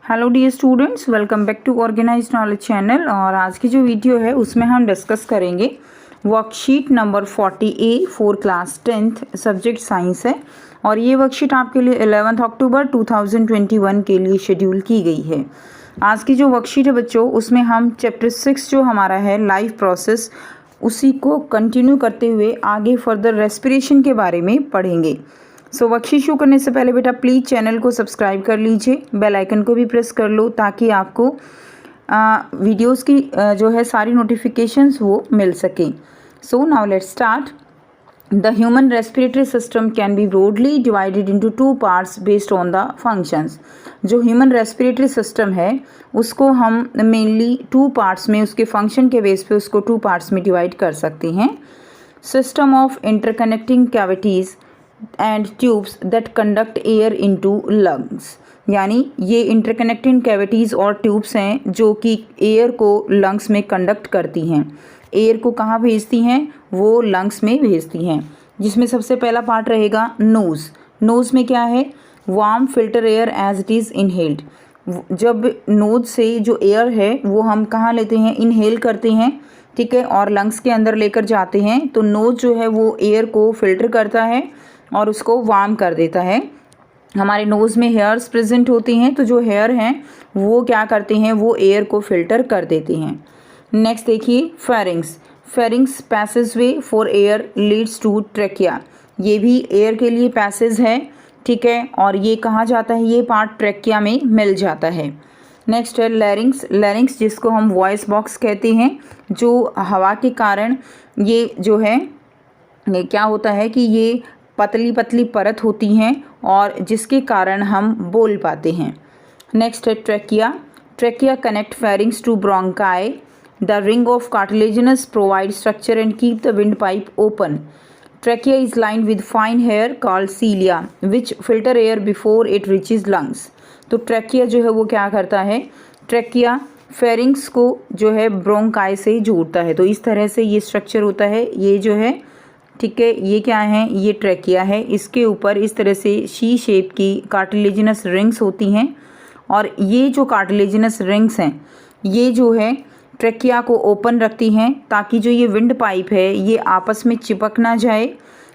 Hello dear students, welcome back to organized knowledge channel. और आज की जो वीडियो है उसमें हम डिस्कस करेंगे worksheet number 40A for class 10th subject science है। और ये वर्कशीट आपके लिए 11 अक्टूबर 2021 के लिए शेड्यूल की गई है। आज की जो वर्कशीट है बच्चों, उसमें हम चैप्टर 6 जो हमारा है लाइफ प्रोसेस, उसी को कंटिन्यू करते हुए आगे फर्दर रेस्पिरेशन के बारे में पढ़ेंगे। वर्कशीट शुरू करने से पहले बेटा प्लीज़ चैनल को सब्सक्राइब कर लीजिए, बेल आइकन को भी प्रेस कर लो ताकि आपको वीडियोस की जो है सारी नोटिफिकेशंस वो मिल सके। So now let's start. The human respiratory system can be broadly divided into two parts based on the functions. जो ह्यूमन रेस्पिरेटरी सिस्टम है उसको हम मेनली टू पार्ट्स में, उसके फंक्शन के बेस पे उसको टू पार्ट्स में डिवाइड कर सकते हैं। System of interconnecting cavities and tubes that conduct air into lungs, यानी ये इंटरकनेक्टिंग कैविटीज़ और ट्यूब्स हैं जो कि एयर को लंग्स में कंडक्ट करती हैं। एयर को कहाँ भेजती हैं? वो लंग्स में भेजती हैं। जिसमें सबसे पहला पार्ट रहेगा नोज़। नोज़ में क्या है? Warm filter air as it is inhaled. जब नोज से जो एयर है वो हम कहाँ लेते हैं? इनहेल करते हैं, ठीक है, और लंग्स के अंदर लेकर जाते हैं। तो नोज जो है वो एयर को फिल्टर करता है और उसको वार्म कर देता है। हमारे नोज़ में हेयर्स प्रेजेंट होती हैं, तो जो हेयर हैं वो क्या करते हैं? वो एयर को फिल्टर कर देते हैं। नेक्स्ट देखिए pharynx. Pharynx passageway for air leads to trachea. ये भी एयर के लिए पैसेज है, ठीक है, और ये कहाँ जाता है? ये पार्ट ट्रेकिया में मिल जाता है। नेक्स्ट है लैरिंग्स। लैरिंग्स जिसको हम वॉइस बॉक्स कहते हैं, जो हवा के कारण ये जो है ये क्या होता है कि ये पतली पतली परत होती हैं और जिसके कारण हम बोल पाते हैं। नेक्स्ट है trachea. Trachea connect pharynx to bronchi. The ring of cartilaginous provide structure and keep the windpipe open. Trachea is lined with fine hair called cilia which filter air before it reaches lungs. तो trachea जो है वो क्या करता है? Trachea pharynx को जो है ब्रोंकाई से जोड़ता है। तो इस तरह से ये स्ट्रक्चर होता है। ये जो है, ठीक है, ये क्या है? ये ट्रेकिया है। इसके ऊपर इस तरह से शी शेप की कार्टिलेजिनस रिंग्स होती हैं और ये जो कार्टिलेजिनस रिंग्स हैं ये जो है ट्रेकिया को ओपन रखती हैं ताकि जो ये विंड पाइप है ये आपस में चिपक ना जाए।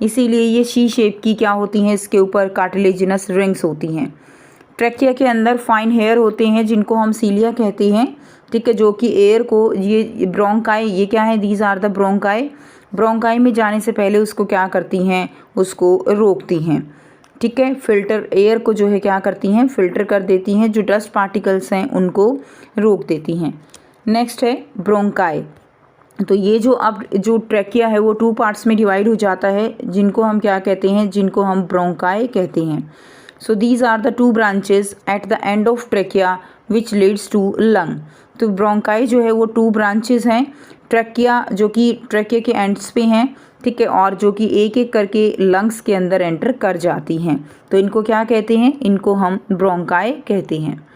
इसीलिए ये शी शेप की क्या होती हैं? इसके ऊपर कार्टिलेजिनस रिंग्स होती हैं। ट्रेकिया के अंदर फाइन हेयर होते हैं जिनको हम सीलिया कहते हैं, ठीक है, जो कि एयर को ये ब्रोंकाई, ये क्या है? These are the bronchi. Bronchi में जाने से पहले उसको क्या करती हैं? उसको रोकती हैं, ठीक है। फिल्टर एयर को जो है क्या करती हैं? फिल्टर कर देती हैं। जो डस्ट पार्टिकल्स हैं उनको रोक देती हैं। नेक्स्ट है ब्रोंकाई। तो ये जो अब जो ट्रेकिया है वो टू पार्ट्स में डिवाइड हो जाता है, जिनको हम क्या कहते हैं? जिनको हम ब्रोंकाई कहते हैं। So these are the two branches at the end of trachea which leads to lung. तो ब्रोंकाई जो है वो टू ब्रांचेस हैं। ट्रेकिया जो कि ट्रेकिया के एंड्स पे हैं, ठीक है, और जो कि एक एक करके लंग्स के अंदर एंटर कर जाती हैं। तो इनको क्या कहते हैं? इनको हम ब्रोंकाई कहते हैं।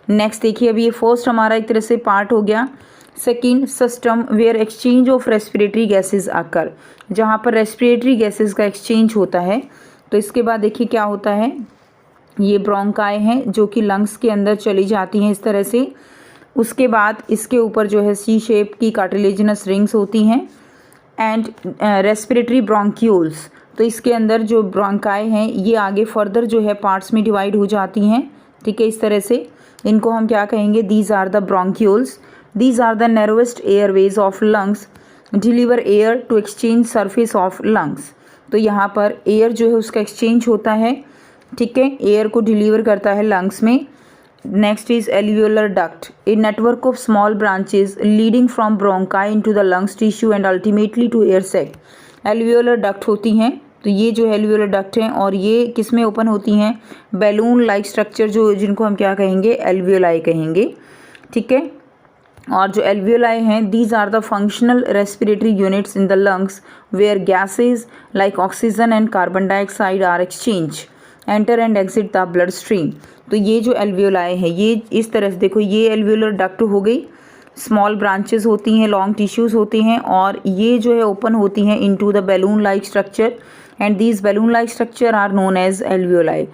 नेक्स्ट देखिए, अभी ये फर्स्ट हमारा एक तरह से पार्ट हो गया। Second, system where exchange of respiratory gases आकर, जहाँ पर रेस्पिरेटरी गैसेज का एक्सचेंज होता है। तो इसके बाद देखिए क्या होता है? ये ब्रोंकाई हैं जो कि लंग्स के अंदर चली जाती हैं इस तरह से। उसके बाद इसके ऊपर जो है सी शेप की कार्टिलेजिनस रिंग्स होती हैं एंड रेस्पिरेटरी ब्रोंक्यूल्स। तो इसके अंदर जो ब्रोंकाई हैं ये आगे फर्दर जो है पार्ट्स में डिवाइड हो जाती हैं, ठीक है, इस तरह से। इनको हम क्या कहेंगे? These are the bronchioles. These are the narrowest airways of lungs deliver air to exchange surface of lungs. तो यहाँ पर एयर जो है उसका एक्सचेंज होता है, ठीक है, एयर को डिलीवर करता है लंग्स में। Next is alveolar duct, a network of small branches leading from bronchi into the lungs tissue and ultimately to air sac. Alveolar duct होती हैं। तो ये जो एल्वियोलर डक्ट हैं और ये किस में ओपन होती हैं? बैलून लाइक स्ट्रक्चर, जो जिनको हम क्या कहेंगे? एल्वियोलाई कहेंगे, ठीक है। और जो एल्वियोलाई हैं these are the functional respiratory units in the lungs where gases like oxygen and carbon dioxide are exchange enter and exit the blood stream. तो ये जो एल्वियोलाई है ये इस तरह से देखो, ये एल्वियोलर डक्ट हो गई, स्मॉल ब्रांचेस होती हैं, लॉन्ग टिश्यूज़ होते हैं और ये जो है ओपन होती हैं into the balloon like structure and these balloon like structure are known as alveoli.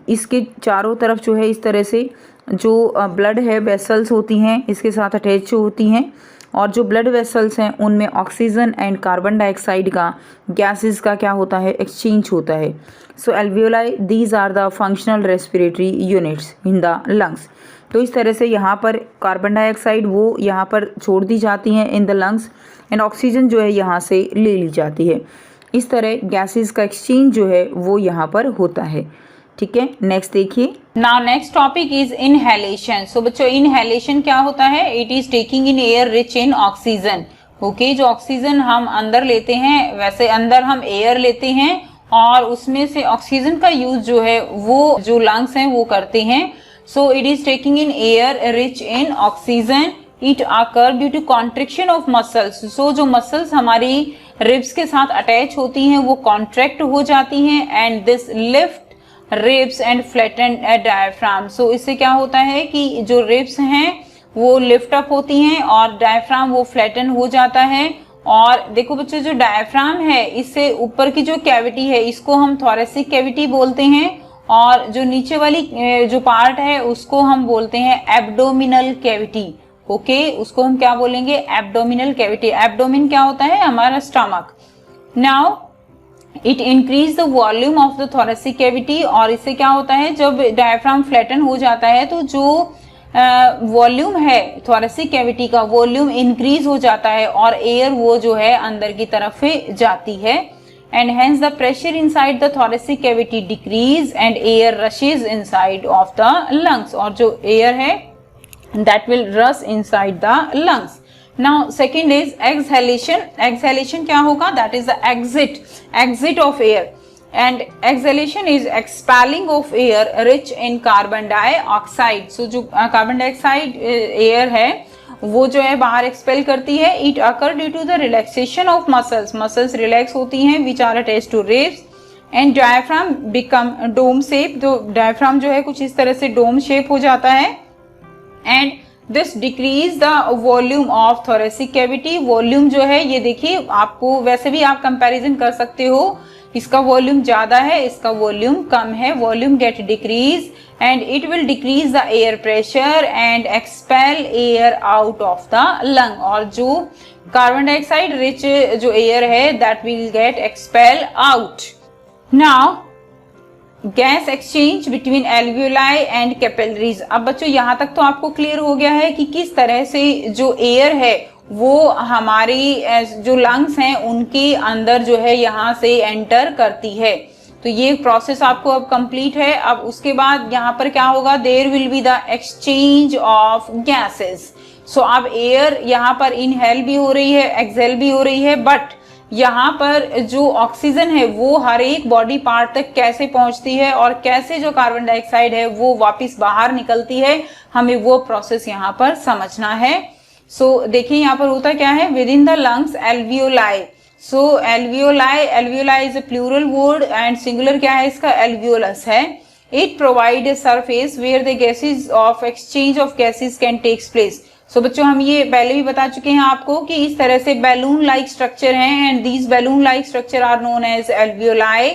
इसके चारों तरफ जो है इस तरह से जो ब्लड है वेसल्स होती हैं इसके साथ अटैच होती हैं, और जो ब्लड वेसल्स हैं उनमें ऑक्सीजन एंड कार्बन डाइऑक्साइड का गैसेस का क्या होता है, एक्सचेंज होता है। So alveoli these are the functional respiratory units in the lungs. तो इस तरह से यहाँ पर कार्बन डाइऑक्साइड वो यहाँ पर छोड़ दी जाती हैं इन द लंग्स, एंड ऑक्सीजन जो है यहाँ से ले ली जाती है। इस तरह गैसेस का एक्सचेंज जो है वो यहाँ पर होता है। ठीक है, नेक्स्ट देखिए। Now next topic is inhalation. So बच्चों इनहेलेशन क्या होता है? It is taking in air rich in oxygen. Okay, जो ऑक्सीजन हम अंदर लेते हैं वैसे अंदर हम एयर लेते हैं और उसमें से ऑक्सीजन का यूज जो है वो जो लंग्स हैं वो करते हैं। So it is taking in air rich in oxygen. It occur due to contraction of muscles. So जो मसल्स हमारी रिब्स के साथ अटैच होती हैं वो कॉन्ट्रैक्ट हो जाती हैं, and this lift ribs and flatten diaphragm. So इससे क्या होता है कि जो रिब्स हैं वो लिफ्ट अप होती हैं और डायफ्राम वो फ्लैटन हो जाता है। और देखो बच्चों जो डायफ्राम है इससे ऊपर की जो कैविटी है इसको हम थोरेसिक कैविटी बोलते हैं, और जो नीचे वाली जो पार्ट है उसको हम बोलते हैं एब्डोमिनल कैविटी। ओके, उसको हम क्या बोलेंगे? Abdominal cavity. एब्डोमिन क्या होता है? हमारा stomach. Now it increase the volume of the thoracic cavity. और इससे क्या होता है जब डायफ्राम फ्लैटन हो जाता है तो जो वॉल्यूम है थोरेसिक कैविटी का वॉल्यूम इंक्रीज हो जाता है और एयर वो जो है अंदर की तरफ जाती है, and hence the pressure inside the thoracic cavity decrease and air rushes inside of the lungs. और जो एयर है that will rush inside the lungs. Now second is exhalation. Exhalation क्या होगा? That is the exit of air, and exhalation is expelling of air rich in carbon dioxide. So जो carbon dioxide air है वो जो है बाहर expel करती है। It occur due to the relaxation of muscles. Muscles relax होती हैं which are attached to ribs, and diaphragm become dome shape. तो diaphragm जो है कुछ इस तरह से dome shape हो जाता है, and this decrease the volume of thoracic cavity. Volume जो है ये देखिए आपको वैसे भी आप कंपैरिजन कर सकते हो, इसका वॉल्यूम ज्यादा है इसका वॉल्यूम कम है। Volume gate decrease and it will decrease the air pressure and expel air out of the lung. और जो कार्बन डाइऑक्साइड रिच जो एयर है that will get expel out. Now gas exchange between alveoli and capillaries. अब बच्चों यहाँ तक तो आपको क्लियर हो गया है कि किस तरह से जो एयर है वो हमारी जो लंग्स हैं उनके अंदर जो है यहाँ से एंटर करती है। तो ये प्रोसेस आपको अब कंप्लीट है। अब उसके बाद यहाँ पर क्या होगा? There will be the exchange of gases. So अब एयर यहाँ पर इनहेल भी हो रही है एक्सहेल भी हो रही है, बट यहाँ पर जो ऑक्सीजन है वो हर एक बॉडी पार्ट तक कैसे पहुंचती है और कैसे जो कार्बन डाइऑक्साइड है वो वापस बाहर निकलती है, हमें वो प्रोसेस यहाँ पर समझना है। सो देखिए यहाँ पर होता क्या है? Within the lungs alveoli. So alveoli is a plural word and singular क्या है इसका? एल्वियोलस है। It provide a surface where the gases of exchange of gases can takes place. सो बच्चों हम ये पहले भी बता चुके हैं आपको कि इस तरह से बैलून लाइक स्ट्रक्चर हैं, and these balloon like structure are known as alveoli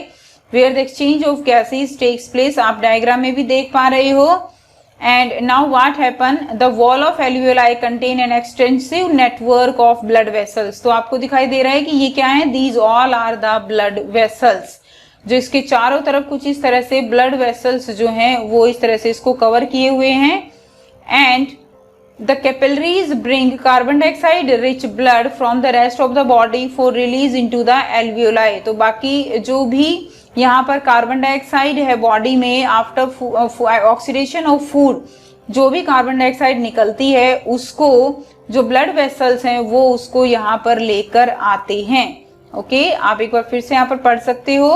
where the exchange of gases takes place. आप डायग्राम में भी देख पा रहे हो। And now what happen? The wall of alveoli contain an extensive network of blood vessels. तो आपको दिखाई दे रहा है कि ये क्या है? These all are the blood vessels. जो इसके चारों तरफ कुछ इस तरह से ब्लड वेसल्स जो हैं वो इस तरह से इसको कवर किए हुए हैं। And the capillaries bring carbon dioxide rich blood from the rest of the body for release into the alveoli। तो बाकी जो भी यहाँ पर कार्बन डाइऑक्साइड है बॉडी में आफ्टर ऑक्सीडेशन ऑफ फूड, जो भी कार्बन डाइऑक्साइड निकलती है उसको जो ब्लड वेसल्स हैं वो उसको यहाँ पर लेकर आते हैं। ओके, आप एक बार फिर से यहाँ पर पढ़ सकते हो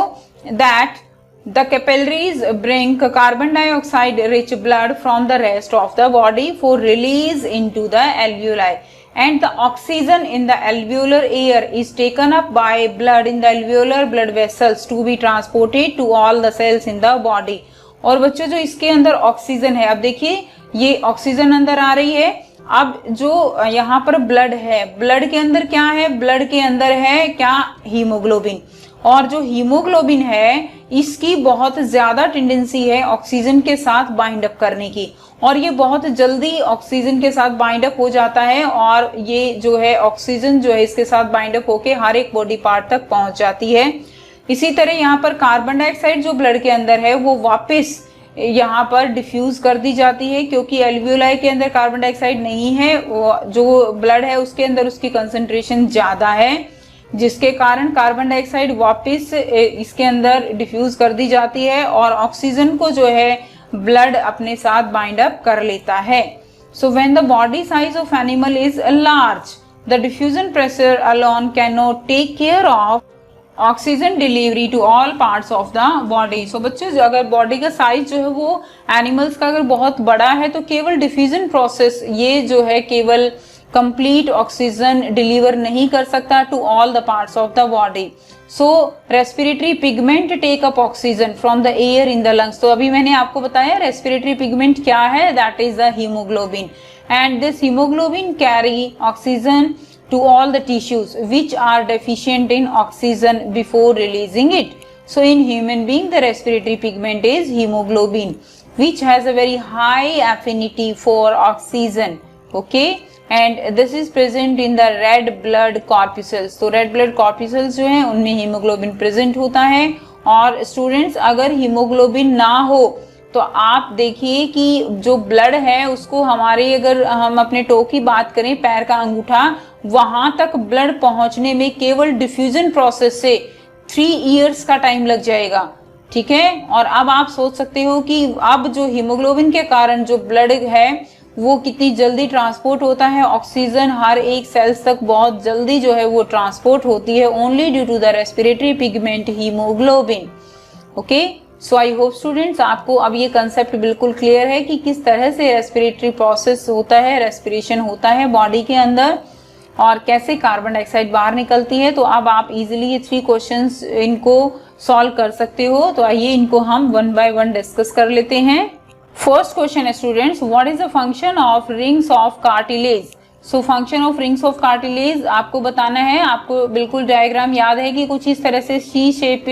that the capillaries bring carbon dioxide rich blood from the rest of the body for release into the alveoli, and the oxygen in the alveolar air is taken up by blood in the alveolar blood vessels to be transported to all the cells in the body। और बच्चों जो इसके अंदर oxygen है, अब देखिए ये oxygen अंदर आ रही है। अब जो यहाँ पर ब्लड है, ब्लड के अंदर क्या है? ब्लड के अंदर है क्या? हीमोग्लोबिन। और जो हीमोग्लोबिन है इसकी बहुत ज्यादा टेंडेंसी है ऑक्सीजन के साथ बाइंड अप करने की, और ये बहुत जल्दी ऑक्सीजन के साथ बाइंड अप हो जाता है, और ये जो है ऑक्सीजन जो है इसके साथ बाइंड अप होके हर एक बॉडी पार्ट तक पहुंच जाती है। इसी तरह यहाँ पर कार्बन डाइऑक्साइड जो ब्लड के अंदर है वो वापस यहाँ पर डिफ्यूज कर दी जाती है, क्योंकि एल्वियोलाई के अंदर कार्बन डाइऑक्साइड नहीं है, जो ब्लड है उसके अंदर उसकी कंसंट्रेशन ज्यादा है, जिसके कारण कार्बन डाइऑक्साइड वापस इसके अंदर डिफ्यूज कर दी जाती है और ऑक्सीजन को जो है ब्लड अपने साथ बाइंड अप कर लेता है। So when the body size of animal is large, the diffusion pressure alone can not take care of oxygen delivery to all parts of the body. So बच्चों अगर बॉडी का size जो है वो animals का अगर बहुत बड़ा है तो केवल डिफ्यूजन प्रोसेस ये जो है केवल कंप्लीट ऑक्सीजन डिलीवर नहीं कर सकता to all the parts of the body. So respiratory pigment take up oxygen from the air in the lungs. तो अभी मैंने आपको बताया रेस्पिरेटरी पिगमेंट क्या है, that is the haemoglobin, and this haemoglobin carry oxygen to all the tissues which are deficient in oxygen before releasing it. So in human being the respiratory pigment is hemoglobin, which has a very high affinity for oxygen, okay, and this is present in the red blood corpuscles. तो red blood corpuscles जो हैं उनमें hemoglobin present होता है। और students अगर hemoglobin ना हो तो आप देखिए कि जो ब्लड है उसको हमारे अगर हम अपने टो की बात करें, पैर का अंगूठा, वहां तक ब्लड पहुंचने में केवल डिफ्यूजन प्रोसेस से 3 इयर्स का टाइम लग जाएगा, ठीक है। और अब आप सोच सकते हो कि अब जो हीमोग्लोबिन के कारण जो ब्लड है वो कितनी जल्दी ट्रांसपोर्ट होता है, ऑक्सीजन हर एक सेल्स तक बहुत जल्दी जो है वो ट्रांसपोर्ट होती है, only due to the respiratory pigment haemoglobin, okay. So I hope students आपको अब ये कंसेप्ट बिल्कुल क्लियर है कि किस तरह से रेस्पिरेटरी प्रोसेस होता है, रेस्पिरेशन होता है बॉडी के अंदर, और कैसे कार्बन डाइऑक्साइड बाहर निकलती है। तो अब आप इजीली ये 3 क्वेश्चंस इनको सॉल्व कर सकते हो। तो आइए इनको हम 1 बाय 1 डिस्कस कर लेते हैं। फर्स्ट क्वेश्चन है students, what is the function of rings of cartilage. So function of rings of cartilage आपको बताना है। आपको बिल्कुल डायग्राम याद है कि कुछ इस तरह से C shape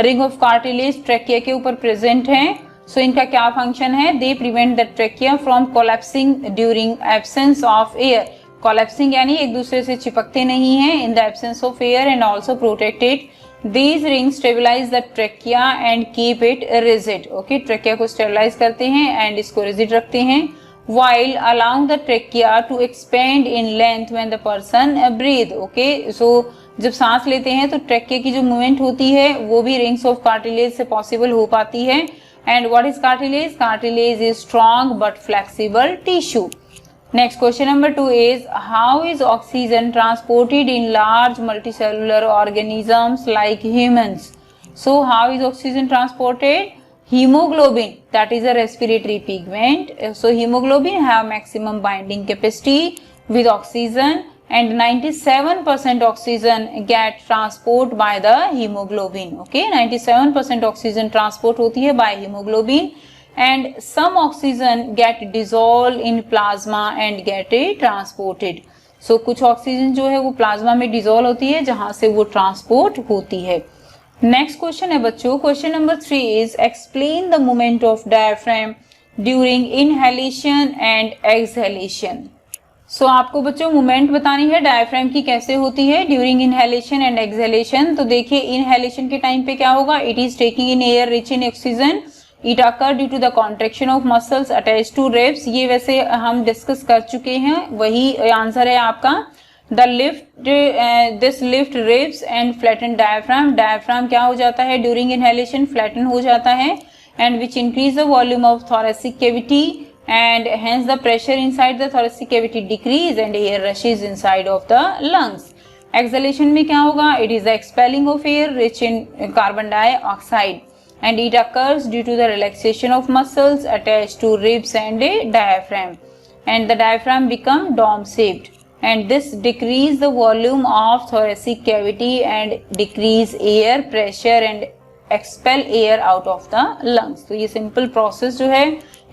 ring of cartilage trachea के ऊपर प्रेजेंट है। सो इनका क्या फंक्शन है, they prevent the trachea from collapsing during absence of air. Collapsing यानी एक दूसरे से चिपकते नहीं है in the absence of air, and also protected. These rings stabilize the trachea and keep it rigid. Okay, trachea को stabilize करते हैं and इसको rigid रखते हैं, while allowing the trachea to expand in length when the person breathe. Okay, so जब सांस लेते हैं तो trachea की जो मूवमेंट होती है वो भी rings of cartilage से possible हो पाती है। And what is cartilage? Cartilage is strong but flexible tissue. Next question number 2 is, how is oxygen transported in large multicellular organisms like humans? So how is oxygen transported? Hemoglobin, that is a respiratory pigment. So hemoglobin have maximum binding capacity with oxygen, and 97% oxygen get transport by the hemoglobin. Okay, 97% oxygen transport होती है by hemoglobin, and some oxygen get dissolved in plasma and get transported. So कुछ oxygen जो है वो plasma में dissolve होती है जहां से वो ट्रांसपोर्ट होती है। नेक्स्ट क्वेश्चन है बच्चों, question number 3 is, explain the movement of diaphragm during inhalation and exhalation. So आपको बच्चों मूवमेंट बतानी है डायफ्राम की कैसे होती है ड्यूरिंग इनहेलेशन एंड एक्सहेलेशन। तो देखिए इनहेलेशन के टाइम पे क्या होगा, it is taking in air rich in oxygen, it occur due to the contraction of muscles attach to ribs. ये वैसे हम डिस्कस कर चुके हैं, वही आंसर है आपका। The lift this lift ribs and flatten diaphragm. Diaphragm क्या हो जाता है ड्यूरिंग इनहेलेशन, फ्लैटन हो जाता है, and which increase the volume of thoracic cavity, and hence the pressure inside the thoracic cavity decrease and air rushes inside of the lungs. Exhalation में क्या होगा, it is the expelling of air rich in carbon dioxide, and it occurs due to the relaxation of muscles attached to ribs and a diaphragm, and the diaphragm become dome shaped, and this decrease the volume of thoracic cavity and decrease air pressure and expel air out of the lungs. तो ये simple process जो है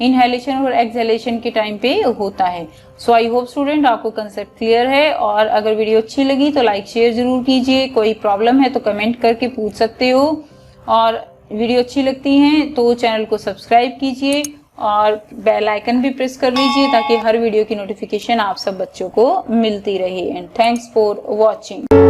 inhalation और exhalation के time पे होता है। सो I hope student आपको कंसेप्ट क्लियर है, और अगर वीडियो अच्छी लगी तो लाइक शेयर जरूर कीजिए। कोई प्रॉब्लम है तो कमेंट करके पूछ सकते हो, और वीडियो अच्छी लगती है तो चैनल को सब्सक्राइब कीजिए और बेल आइकन भी प्रेस कर लीजिए ताकि हर वीडियो की नोटिफिकेशन आप सब बच्चों को मिलती रहे। And thanks for watching.